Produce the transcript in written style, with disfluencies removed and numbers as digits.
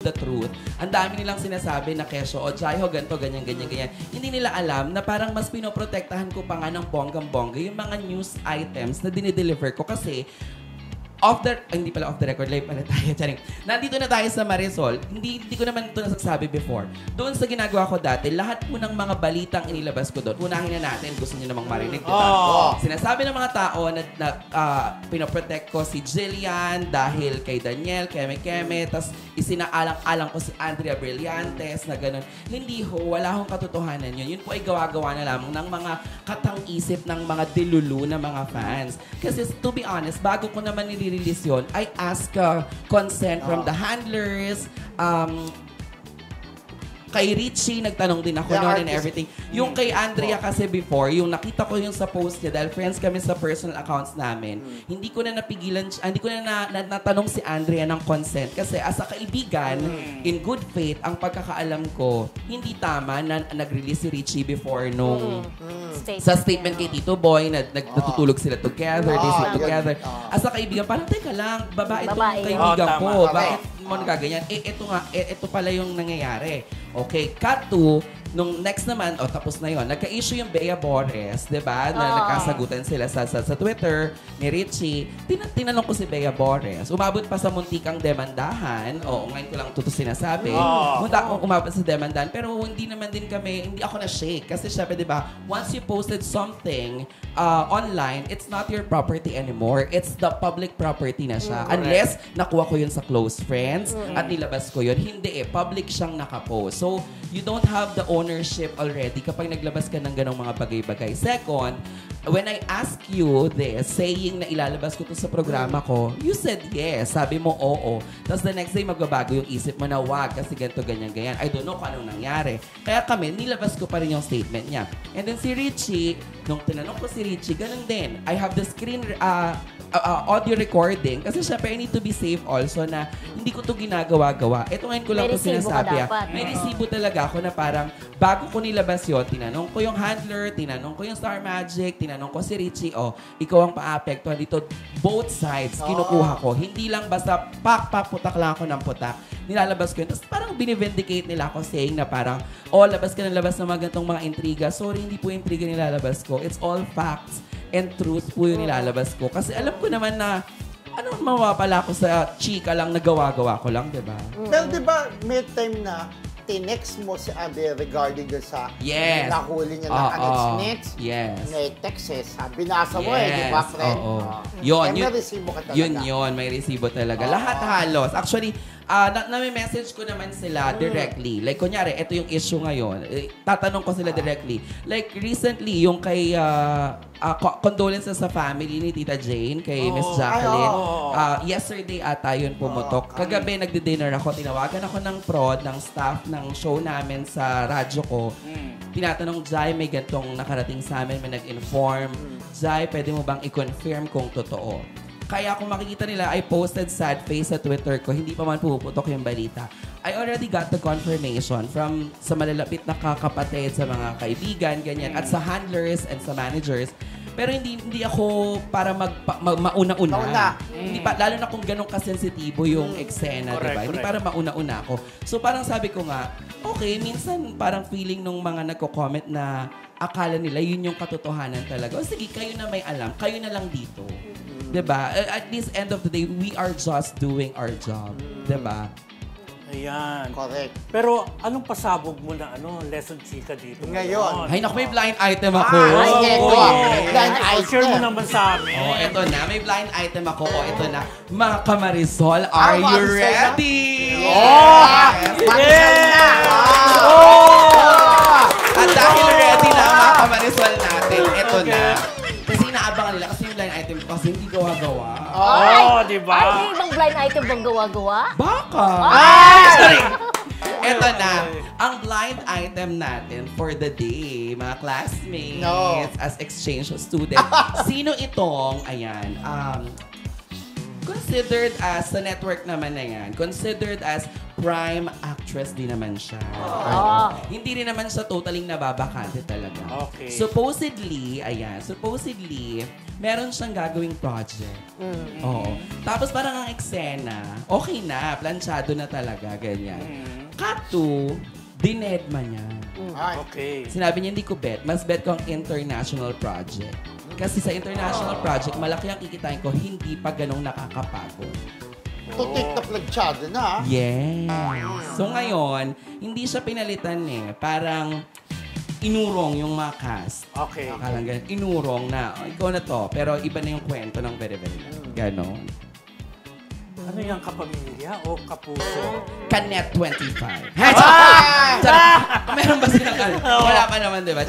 the truth. Ang dami nilang sinasabi na kesyo, o Jaiho, ganito, ganyan. Hindi nila alam na parang mas pinoprotektahan ko pa nga ng bonggang-bongga yung mga news items na dinideliver ko kasi hindi pala off the record, live pala tayo. Charing. Nandito na tayo sa Marisol. Hindi ko naman ito nasasabi before. Doon sa ginagawa ko dati, lahat po ng mga balitang inilabas ko doon, unahin na natin, gusto niyo namang marinig, di ba? Sinasabi ng mga tao na pinoprotect ko si Jillian dahil kay Daniel, Keme, tas isinaalang-alang ko si Andrea Brillantes na gano'n. Hindi ho, wala hong katotohanan yun. Yun po ay gawa-gawa na lamang ng mga katang-isip ng mga dilulu na mga fans. Kasi to be honest, bago ko naman nire-release yun, I ask consent from the handlers, kay Richie, nagtanong din ako noon and everything. Yung kay Andrea kasi before, yung nakita ko yung sa post niya, dahil friends kami sa personal accounts namin, hindi ko na napigilan, hindi ko na natanong si Andrea ng consent. Kasi as a kaibigan, in good faith, ang pagkakaalam ko, hindi tama na nag-release si Richie before nung sa statement kay Tito Boy, na natutulog sila together, they sleep together. As a kaibigan, parang teka lang, babae itong kaibigan ko. Bakit mo nagaganyan? Ito pala yung nangyayari. Okay, cut to, nung next naman, tapos na yon, nagka-issue yung Bea Bores, di ba? Na nagkasagutan sila sa Twitter ni Richie. Tinanong ko si Bea Bores. Umabot pa sa muntikang demandahan. Ngayon ko lang ito sinasabi. Umabot sa demandahan. Pero hindi naman din kami, hindi ako na-shake. Kasi syempre, di ba, once you posted something online, it's not your property anymore. It's the public property na siya. Unless nakuha ko yun sa close friends at nilabas ko yun. Hindi public siyang nakapost. So, you don't have the ownership already kapag naglabas ka ng ganong mga bagay-bagay. Second, when I ask you this, saying na ilalabas ko to sa programa ko, you said yes. Sabi mo, oo. Tapos the next day, magbabago yung isip mo na wag kasi ganito, ganyan. I don't know kung anong nangyari. Kaya kami, nilabas ko pa rin yung statement niya. And then si Richie, nung tinanong ko si Richie, ganun din. I have the screen audio recording kasi syempre I need to be safe also na hindi ko to ginagawa-gawa. Ito ngayon ko lang po sinasabi. May resibo talaga ako na parang bago ko nilabas yun, tinanong ko yung handler, tinanong ko yung Star Magic, tinanong ko si Richie, ikaw ang pa-apektuhan dito. Both sides, kinukuha ko. Hindi lang basta putak lang ako ng putak. Nilalabas ko yun. Tapos parang binivindicate nila ako saying na parang, labas ka ng labas ng mga ganitong mga intriga. Sorry, hindi po intriga nilalabas ko. It's all facts and truth po yung nilalabas ko. Kasi alam ko naman na ano mawapala ko sa chika lang, nagawa-gawa ko lang, di ba? Pero di ba may time na tinext mo si Abby regarding dun sa nahuli niya ng anits-nits? Yes. May text binasa mo di ba, friend? Yun, may resibo ka talaga. Yun, may resibo talaga. Lahat halos. Actually, nami-message ko naman sila directly. Like, kunyari, ito yung issue ngayon. Tatanong ko sila directly. Like, recently, yung kay condolences sa family ni Tita Jane, kay Miss Jacqueline. Yesterday ata yun pumutok. Kagabi, nagdi-dinner ako. Tinawagan ako ng prod, ng staff ng show namin sa radyo ko. Tinatanong, Jai, may gantong nakarating sa amin, may nag-inform. Jai, pwede mo bang i-confirm kung totoo? Kaya kung makikita nila, I posted sad face sa Twitter ko, hindi pa man pumuputok yung balita. I already got the confirmation from sa malalapit na kakapatid, sa mga kaibigan, ganyan, at sa handlers and sa managers. Pero hindi ako para mauna-una. Hindi pa, lalo na kung ganun kasensitibo yung eksena, diba? Hindi para mauna-una ako. So parang sabi ko nga, okay, minsan parang feeling nung mga nagko-comment na akala nila yun yung katotohanan talaga. O sige, kayo na may alam, kayo na lang dito. Diba? At this end of the day, we are just doing our job. Diba? Ayan. Correct. Pero anong pasabog mo na lesson chika dito? Ngayon. Ay, naku, may blind item ako. Blind item. Share mo naman sa amin. Ito na. May blind item ako. Ito na. Mga Kamarisol, are you ready? Marisol na! At dahil ready na mga Kamarisol natin, ito na. Kasi inaabangan nila kasi yung blind item ko kasi hindi gawa-gawa. Diba? Ay, ibang blind item bang gawa-gawa? Baka. Sorry. Ito na. Ang blind item natin for the day, mga classmates, as exchange student. Sino itong, considered as, sa network naman na yan, considered as prime actress din naman siya. Hindi rin naman siya totaling nababakante talaga. Okay. Supposedly, meron siyang gagawing project. Oo. Tapos parang ang eksena, okay na, planchado na talaga, ganyan. Cut to, dinedma niya. Okay. Sinabi niya, hindi ko bet. Mas bet ko ang international project. Kasi sa international project, malaki ang kikitain ko, hindi pa ganong nakakapagod. Tutik na planchado na. Yes. So ngayon, hindi siya pinalitan eh. Parang inurong yung mga cast. Okay. Parang ganun. Inurong na, ikaw na to. Pero iba na yung kwento ng very, very ganon. Ano yung kapamilya o kapuso? Canet 25. Meron ba silang ano? Wala pa naman, di ba?